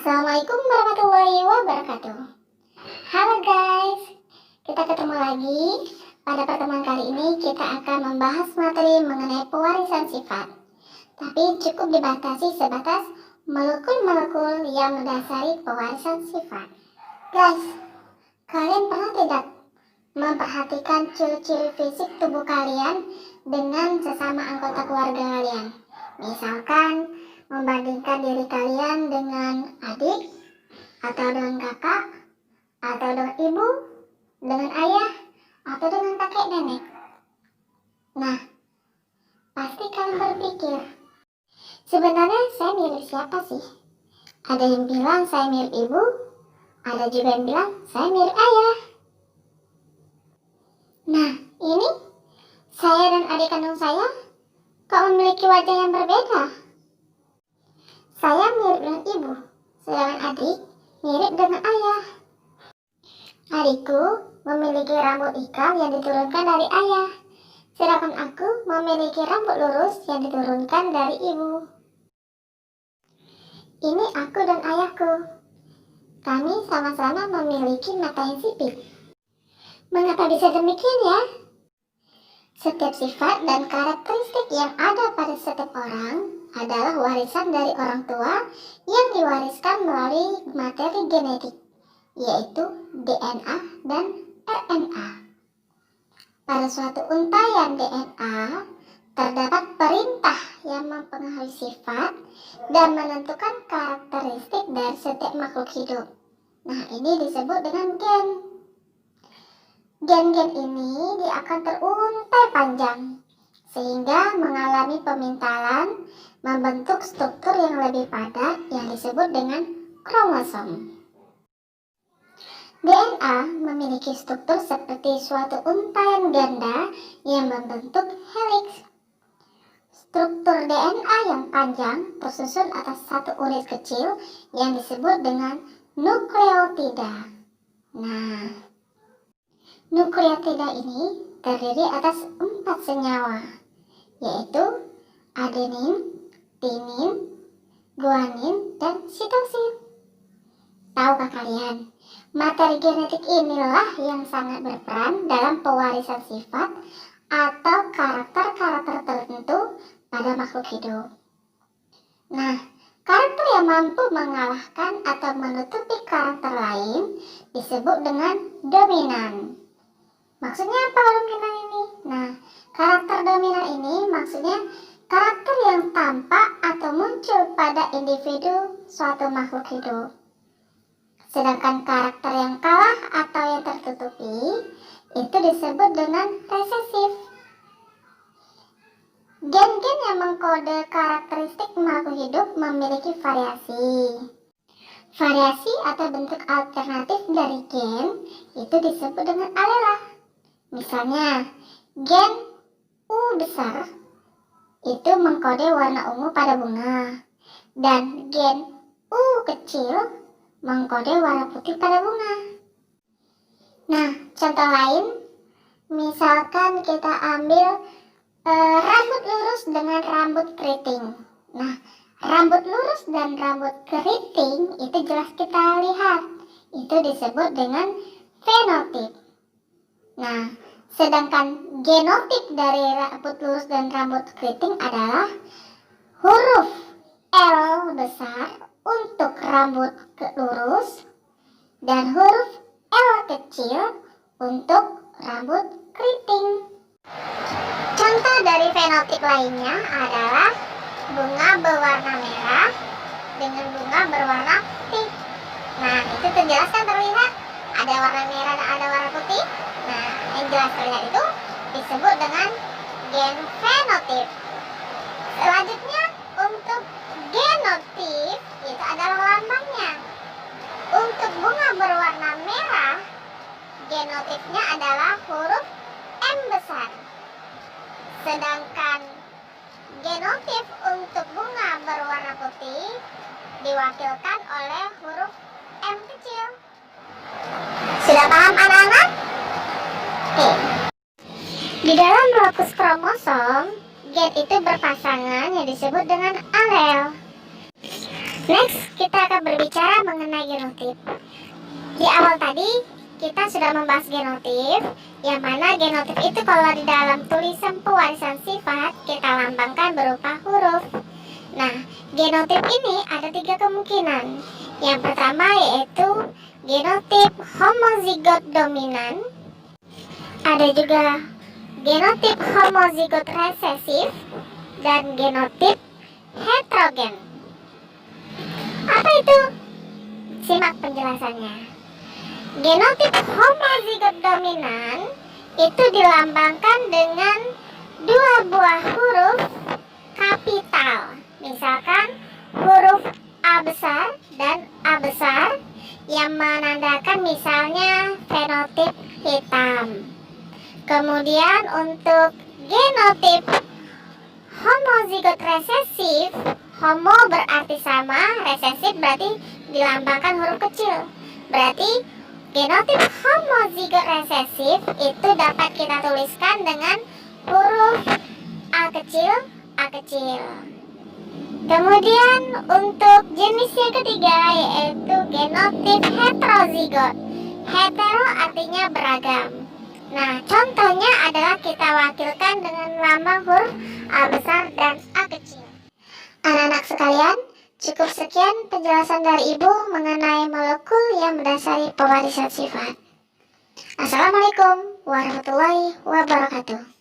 Assalamualaikum warahmatullahi wabarakatuh. Halo guys, kita ketemu lagi. Pada pertemuan kali ini kita akan membahas materi mengenai pewarisan sifat. Tapi cukup dibatasi sebatas molekul-molekul yang mendasari pewarisan sifat. Guys, kalian pernah tidak memperhatikan ciri-ciri fisik tubuh kalian dengan sesama anggota keluarga kalian? Misalkan membandingkan diri kalian dengan adik, atau dengan kakak, atau dengan ibu, dengan ayah, atau dengan kakek nenek. Nah, pasti kalian berpikir, sebenarnya saya mirip siapa sih? Ada yang bilang saya mirip ibu, ada juga yang bilang saya mirip ayah. Nah, ini saya dan adik kandung saya kok memiliki wajah yang berbeda? Saya mirip dengan ibu, sedangkan adik mirip dengan ayah. Adikku memiliki rambut ikal yang diturunkan dari ayah, sedangkan aku memiliki rambut lurus yang diturunkan dari ibu. Ini aku dan ayahku. Kami sama-sama memiliki mata yang sipit. Mengapa bisa demikian ya? Setiap sifat dan karakteristik yang ada pada setiap orang adalah warisan dari orang tua yang diwariskan melalui materi genetik, yaitu DNA dan RNA. Pada suatu untayan DNA, terdapat perintah yang mempengaruhi sifat dan menentukan karakteristik dari setiap makhluk hidup. Nah, ini disebut dengan gen. Gen-gen ini dia akan teruntai panjang, sehingga mengalami pemintalan, membentuk struktur yang lebih padat yang disebut dengan kromosom. DNA memiliki struktur seperti suatu untaian ganda yang membentuk heliks. Struktur DNA yang panjang tersusun atas satu unit kecil yang disebut dengan nukleotida. Nah, nukleotida ini terdiri atas 4 senyawa, yaitu adenin, timin, guanin, dan sitosin. Tahukah kalian, materi genetik inilah yang sangat berperan dalam pewarisan sifat atau karakter-karakter tertentu pada makhluk hidup. Nah, karakter yang mampu mengalahkan atau menutupi karakter lain disebut dengan dominan. Maksudnya apa dominan ini? Nah, karakter dominan ini maksudnya karakter yang tampak atau muncul pada individu suatu makhluk hidup. Sedangkan karakter yang kalah atau yang tertutupi itu disebut dengan resesif. Gen-gen yang mengkode karakteristik makhluk hidup memiliki variasi. Variasi atau bentuk alternatif dari gen itu disebut dengan alera. Misalnya, gen U besar itu mengkode warna ungu pada bunga, dan gen U kecil mengkode warna putih pada bunga. Nah, contoh lain, misalkan kita ambil rambut lurus dengan rambut keriting. Nah, rambut lurus dan rambut keriting itu jelas kita lihat, itu disebut dengan fenotip. Nah, sedangkan genotip dari rambut lurus dan rambut keriting adalah huruf L besar untuk rambut lurus dan huruf L kecil untuk rambut keriting. Contoh dari fenotip lainnya adalah bunga berwarna merah dengan bunga berwarna putih. Nah, itu terjelaskan terlihat ada warna merah dan ada warna putih. Nah, yang jelas terlihat itu disebut dengan gen fenotip. Selanjutnya, untuk genotip itu adalah lambangnya. Untuk bunga berwarna merah, genotipnya adalah huruf M besar. Sedangkan genotip untuk bunga berwarna putih diwakilkan oleh huruf M kecil. Sudah paham anak-anak? Oke. Di dalam lokus kromosom, gen itu berpasangan yang disebut dengan alel. Next, kita akan berbicara mengenai genotip. Di awal tadi, kita sudah membahas genotip, yang mana genotip itu kalau di dalam tulisan pewarisan sifat, kita lambangkan berupa huruf. Nah, genotip ini ada 3 kemungkinan. Yang pertama yaitu genotip homozigot dominan. Ada juga genotip homozigot resesif dan genotip heterogen. Apa itu? Simak penjelasannya. Genotip homozigot dominan itu dilambangkan dengan 2 buah huruf kapital. Misalkan huruf A besar dan A besar yang menandakan misalnya fenotip hitam. Kemudian untuk genotip homozigot resesif, homo berarti sama, resesif berarti dilambangkan huruf kecil. Berarti genotip homozigot resesif itu dapat kita tuliskan dengan huruf A kecil, A kecil. Kemudian untuk jenis yang ketiga yaitu genotip heterozigot. Hetero artinya beragam. Nah, contohnya adalah kita wakilkan dengan lambang huruf A besar dan A kecil. Anak-anak sekalian, cukup sekian penjelasan dari Ibu mengenai molekul yang mendasari pewarisan sifat. Assalamualaikum warahmatullahi wabarakatuh.